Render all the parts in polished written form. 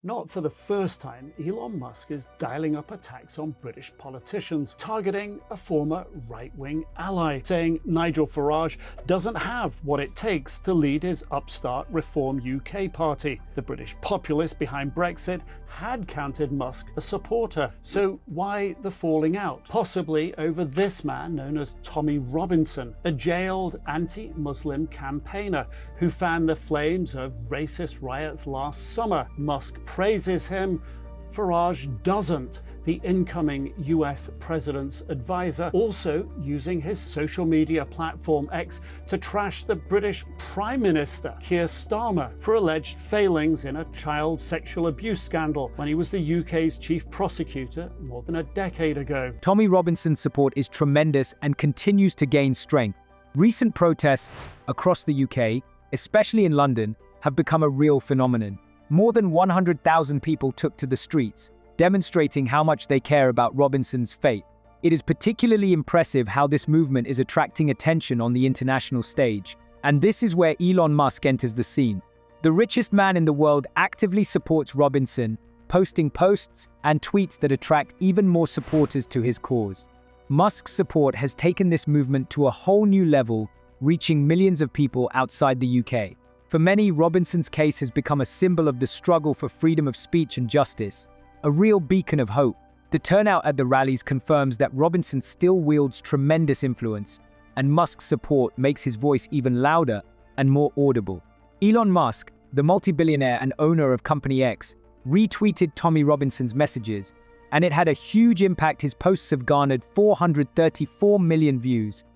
Not for the first time, Elon Musk is dialing up attacks on British politicians, targeting a former right-wing ally, saying Nigel Farage doesn't have what it takes to lead his upstart Reform UK party. The British populace behind Brexit had counted Musk a supporter, so why the falling out? Possibly over this man known as Tommy Robinson, a jailed anti-Muslim campaigner who fanned the flames of racist riots last summer. Musk praises him, Farage doesn't. The incoming US president's advisor also using his social media platform X to trash the British Prime Minister Keir Starmer for alleged failings in a child sexual abuse scandal when he was the UK's chief prosecutor more than a decade ago. Tommy Robinson's support is tremendous and continues to gain strength. Recent protests across the UK, especially in London, have become a real phenomenon. More than 100,000 people took to the streets, demonstrating how much they care about Robinson's fate. It is particularly impressive how this movement is attracting attention on the international stage, and this is where Elon Musk enters the scene. The richest man in the world actively supports Robinson, posting posts and tweets that attract even more supporters to his cause. Musk's support has taken this movement to a whole new level, reaching millions of people outside the UK. For many, Robinson's case has become a symbol of the struggle for freedom of speech and justice, a real beacon of hope. The turnout at the rallies confirms that Robinson still wields tremendous influence, and Musk's support makes his voice even louder and more audible. Elon Musk, the multi-billionaire and owner of Company X, retweeted Tommy Robinson's messages, and it had a huge impact. His posts have garnered 434 million views.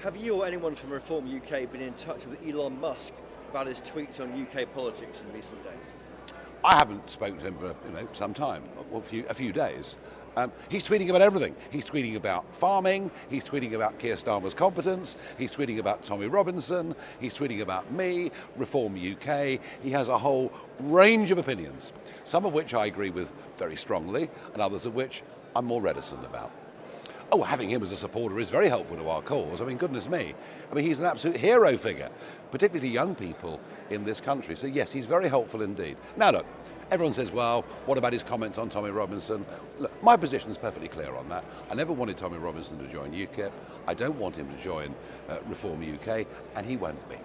Have you or anyone from Reform UK been in touch with Elon Musk about his tweets on UK politics in recent days? I haven't spoken to him for some time, a few days. He's tweeting about everything. He's tweeting about farming, he's tweeting about Keir Starmer's competence, he's tweeting about Tommy Robinson, he's tweeting about me, Reform UK. He has a whole range of opinions, some of which I agree with very strongly, and others of which I'm more reticent about. Oh, having him as a supporter is very helpful to our cause. I mean, goodness me. I mean, he's an absolute hero figure, particularly to young people in this country. So yes, he's very helpful indeed. Now look, everyone says, well, what about his comments on Tommy Robinson? Look, my position is perfectly clear on that. I never wanted Tommy Robinson to join UKIP. I don't want him to join Reform UK, and he won't be.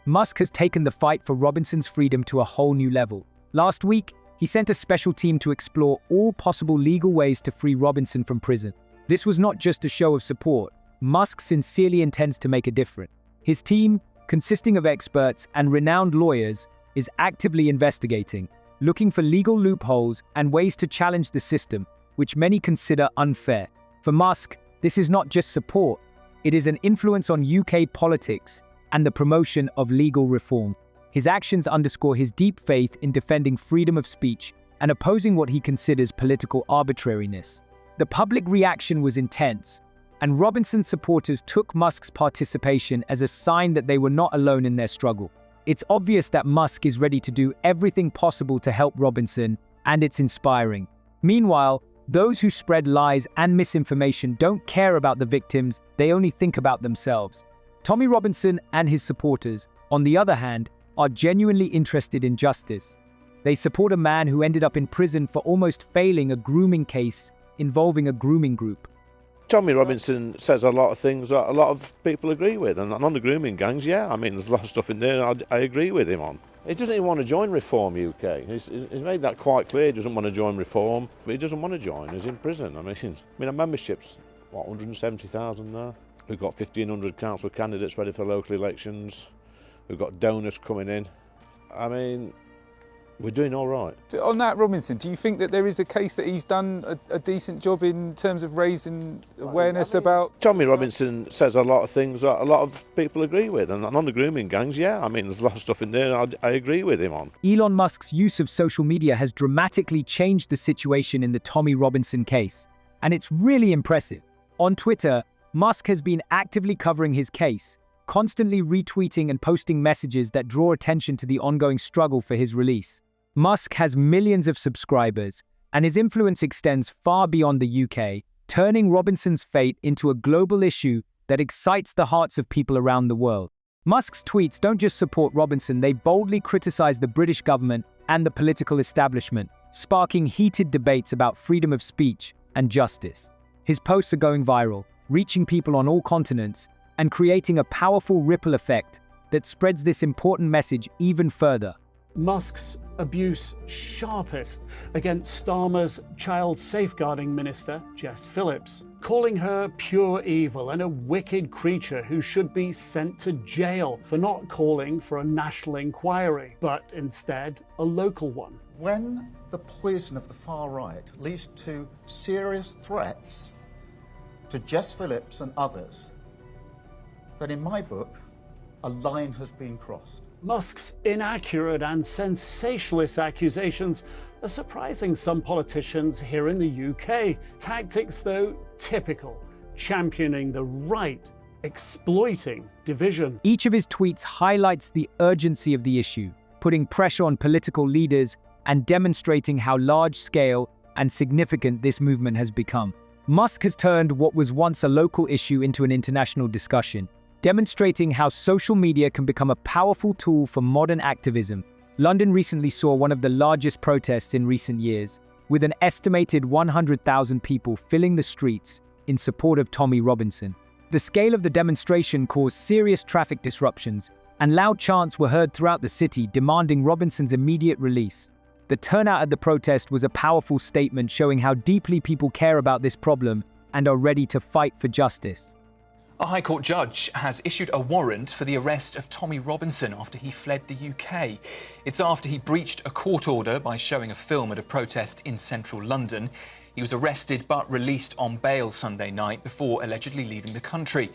Musk has taken the fight for Robinson's freedom to a whole new level. Last week, he sent a special team to explore all possible legal ways to free Robinson from prison. This was not just a show of support. Musk sincerely intends to make a difference. His team, consisting of experts and renowned lawyers, is actively investigating, looking for legal loopholes and ways to challenge the system, which many consider unfair. For Musk, this is not just support, it is an influence on UK politics and the promotion of legal reform. His actions underscore his deep faith in defending freedom of speech and opposing what he considers political arbitrariness. The public reaction was intense, and Robinson supporters took Musk's participation as a sign that they were not alone in their struggle. It's obvious that Musk is ready to do everything possible to help Robinson, and it's inspiring. Meanwhile, those who spread lies and misinformation don't care about the victims, they only think about themselves. Tommy Robinson and his supporters, on the other hand, are genuinely interested in justice. They support a man who ended up in prison for almost failing a grooming case involving a grooming group. Tommy Robinson says a lot of things that a lot of people agree with, and on the grooming gangs, yeah, I mean, there's a lot of stuff in there I agree with him on. He doesn't even want to join Reform UK. He's made that quite clear. He doesn't want to join Reform, but he doesn't want to join. He's in prison. I mean, our membership's, 170,000 now? We've got 1,500 council candidates ready for local elections. We've got donors coming in. I mean, we're doing all right. On that, Robinson, do you think that there is a case that he's done a decent job in terms of raising awareness about... Tommy Robinson says a lot of things that a lot of people agree with, and on the grooming gangs, yeah, I mean, there's a lot of stuff in there I agree with him on. Elon Musk's use of social media has dramatically changed the situation in the Tommy Robinson case, and it's really impressive. On Twitter, Musk has been actively covering his case, constantly retweeting and posting messages that draw attention to the ongoing struggle for his release. Musk has millions of subscribers, and his influence extends far beyond the UK, turning Robinson's fate into a global issue that excites the hearts of people around the world. Musk's tweets don't just support Robinson, they boldly criticize the British government and the political establishment, sparking heated debates about freedom of speech and justice. His posts are going viral, reaching people on all continents and creating a powerful ripple effect that spreads this important message even further. Musk's abuse sharpest against Starmer's child safeguarding minister, Jess Phillips, calling her pure evil and a wicked creature who should be sent to jail for not calling for a national inquiry, but instead a local one. When the poison of the far right leads to serious threats to Jess Phillips and others, then in my book, a line has been crossed. Musk's inaccurate and sensationalist accusations are surprising some politicians here in the UK. Tactics, though, typical, championing the right, exploiting division. Each of his tweets highlights the urgency of the issue, putting pressure on political leaders and demonstrating how large-scale and significant this movement has become. Musk has turned what was once a local issue into an international discussion, demonstrating how social media can become a powerful tool for modern activism. London recently saw one of the largest protests in recent years, with an estimated 100,000 people filling the streets in support of Tommy Robinson. The scale of the demonstration caused serious traffic disruptions, and loud chants were heard throughout the city demanding Robinson's immediate release. The turnout at the protest was a powerful statement showing how deeply people care about this problem and are ready to fight for justice. A High Court judge has issued a warrant for the arrest of Tommy Robinson after he fled the UK. It's after he breached a court order by showing a film at a protest in central London. He was arrested but released on bail Sunday night before allegedly leaving the country.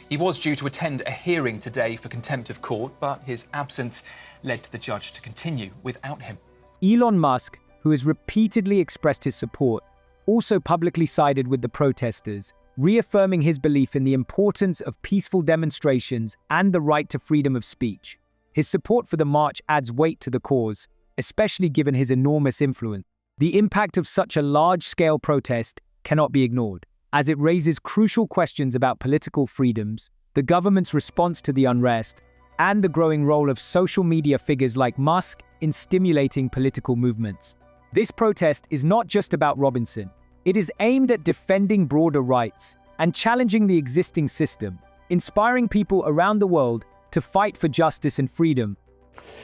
He was due to attend a hearing today for contempt of court, but his absence led to the judge to continue without him. Elon Musk, who has repeatedly expressed his support, also publicly sided with the protesters, reaffirming his belief in the importance of peaceful demonstrations and the right to freedom of speech. His support for the march adds weight to the cause, especially given his enormous influence. The impact of such a large-scale protest cannot be ignored, as it raises crucial questions about political freedoms, the government's response to the unrest, and the growing role of social media figures like Musk in stimulating political movements. This protest is not just about Robinson. It is aimed at defending broader rights and challenging the existing system, inspiring people around the world to fight for justice and freedom.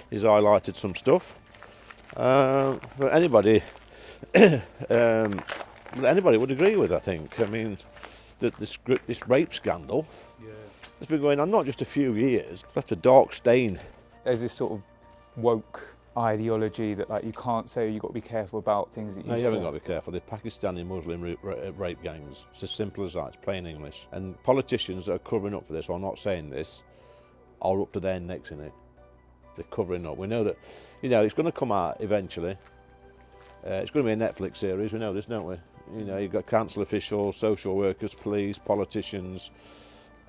He's highlighted some stuff, but anybody would agree with, I think. I mean, this rape scandal has been going on not just a few years, it's left a dark stain. There's this sort of woke ideology that you can't say, you've got to be careful about things that you say. No, you haven't got to be careful. The Pakistani Muslim rape gangs. It's as simple as that. It's plain English. And politicians that are covering up for this, or not saying this, are up to their necks in it. They're covering up. We know that, it's going to come out eventually. It's going to be a Netflix series. We know this, don't we? You've got council officials, social workers, police, politicians,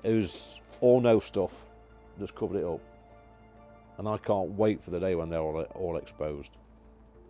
who's all know stuff that's covered it up. And I can't wait for the day when they're all exposed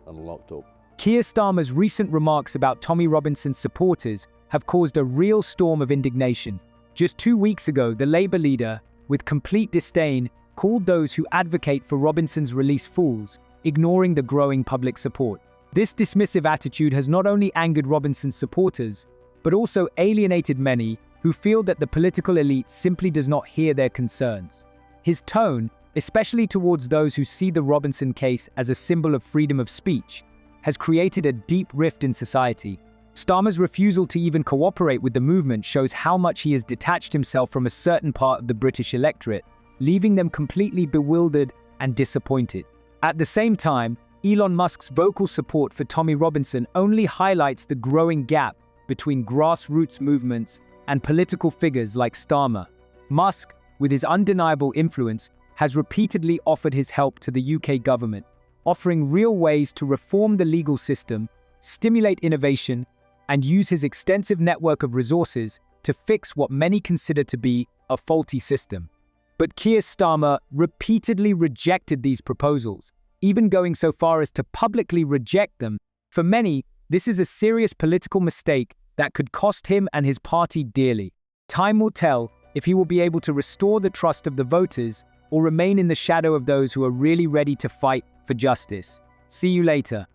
and locked up. Keir Starmer's recent remarks about Tommy Robinson's supporters have caused a real storm of indignation. Just 2 weeks ago, the Labour leader, with complete disdain, called those who advocate for Robinson's release fools, ignoring the growing public support. This dismissive attitude has not only angered Robinson's supporters, but also alienated many who feel that the political elite simply does not hear their concerns. His tone, especially towards those who see the Robinson case as a symbol of freedom of speech, has created a deep rift in society. Starmer's refusal to even cooperate with the movement shows how much he has detached himself from a certain part of the British electorate, leaving them completely bewildered and disappointed. At the same time, Elon Musk's vocal support for Tommy Robinson only highlights the growing gap between grassroots movements and political figures like Starmer. Musk, with his undeniable influence, has repeatedly offered his help to the UK government, offering real ways to reform the legal system, stimulate innovation, and use his extensive network of resources to fix what many consider to be a faulty system. But Keir Starmer repeatedly rejected these proposals, even going so far as to publicly reject them. For many, this is a serious political mistake that could cost him and his party dearly. Time will tell if he will be able to restore the trust of the voters or remain in the shadow of those who are really ready to fight for justice. See you later.